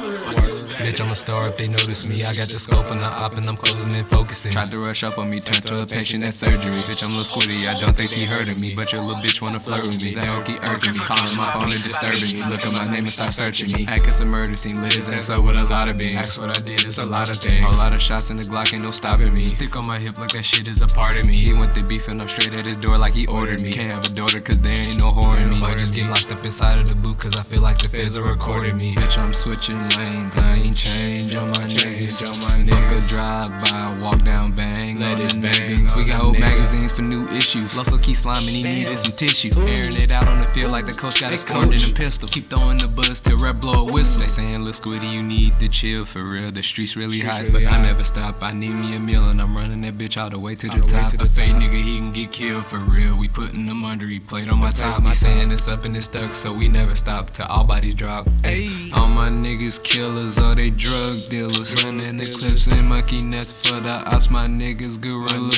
Bitch, I'm a star if they notice me. I got the scope and the op and I'm closing and focusing. Tried to rush up on me, turned to a patient at surgery. Bitch, I'm Lil Squiddy, I don't think he heard of me, but your little bitch wanna flirt with me. They don't keep urging me, calling my phone and disturbing me. Look at my name and start searching me. Hacking some murder scene, lit his ass up with a lot of beams. Ask what I did, it's a lot of things. A lot of shots in the Glock, ain't no stopping me. Stick on my hip like that shit is a part of me. He went to beef and I'm straight at his door like he ordered me. Can't have a daughter cause there ain't no whore in me. Or just get locked up inside of the boot cause I feel like the feds are recording me. Bitch, I'm switching lanes, I ain't change on my niggas. Fuck a drive-by, walk down, bang on the niggas. We got old magazines for new issues. Loso keep sliming, he needed some tissue. Airing it out on the field like the coach got us formed in a pistol. Keep throwing the buzz till rep blow a whistle. They saying, Lil Squiddy, you need to chill for real. The streets really hot, but I never stop. I need me a meal and I'm running that bitch all the way to the top. A fake nigga, he can get killed for real. We putting him under, he played on my top. He saying it's up and it's stuck, so we never stop till all bodies drop. Ay. All my niggas killers, all they drug dealers. Running the clips and monkey nets for the ops. My niggas gorilla.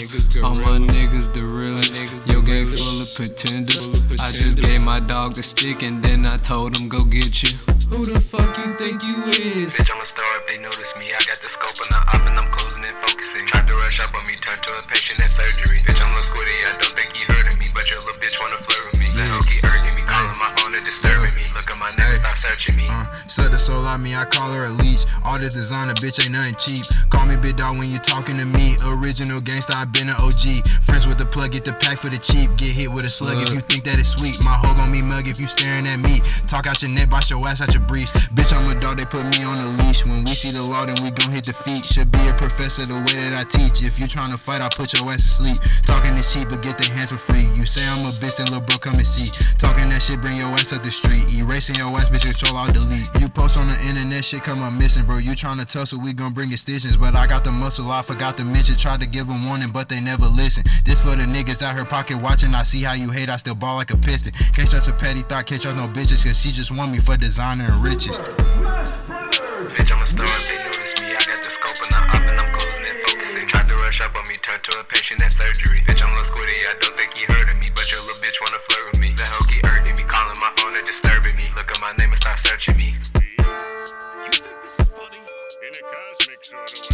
All my niggas the realest. Yo gang full of pretenders. I just gave my dog the stick and then I told him go get you. Who the fuck you think you is? Bitch, I'm a star if they notice me. I got the scope and the op and I'm closing and focusing. Tried to rush up on me, turned to a patient at surgery. Bitch, I'm Lil Squiddy, I don't think he heard of me, but your little bitch wanna flirt with me. They don't keep urging me, calling my phone and disturbing me. Look at my name and start searching me. Suck the soul out me, I call her a leech. All this designer, bitch, ain't nothing cheap. Call me big dog when you talking to me. Original gangsta, I been an OG. Friends with the plug, get the pack for the cheap. Get hit with a slug if you think that it's sweet. My hoe gon' me mug if you staring at me. Talk out your neck, box your ass out your briefs. Bitch, I'm a dog, they put me on a leash. When we see the law, then we gon' hit the feet. Should be a professor the way that I teach. If you tryna fight, I put your ass to sleep. Talking is cheap, but get the hands for free. You say I'm a bitch, then lil' bro come and see. Talking that shit, bring your ass up the street. Erasing your ass, bitch, control, I'll delete. You post on the internet, shit come up missing, bro. You tryna tussle, we gon' bring extensions. But I got the muscle, I forgot to mention. Tried to give them warning, but they never listen. This for the niggas out here pocket watching. I see how you hate, I still ball like a piston. Can't trust a petty thought, can't trust no bitches, cause she just want me for designer and riches. Bitch, I'm a star if they notice me. I got the scope and the op and I'm closing and focusing. Tried to rush up on me, turned to a patient at surgery. Bitch, I'm Lil Squiddy, I don't think he heard of me, but your little bitch wanna flirt with me. The hoe keep urging me, calling my phone and disturbing me. Look at my name and start searching me. You think this is funny? In a cosmic sort of way.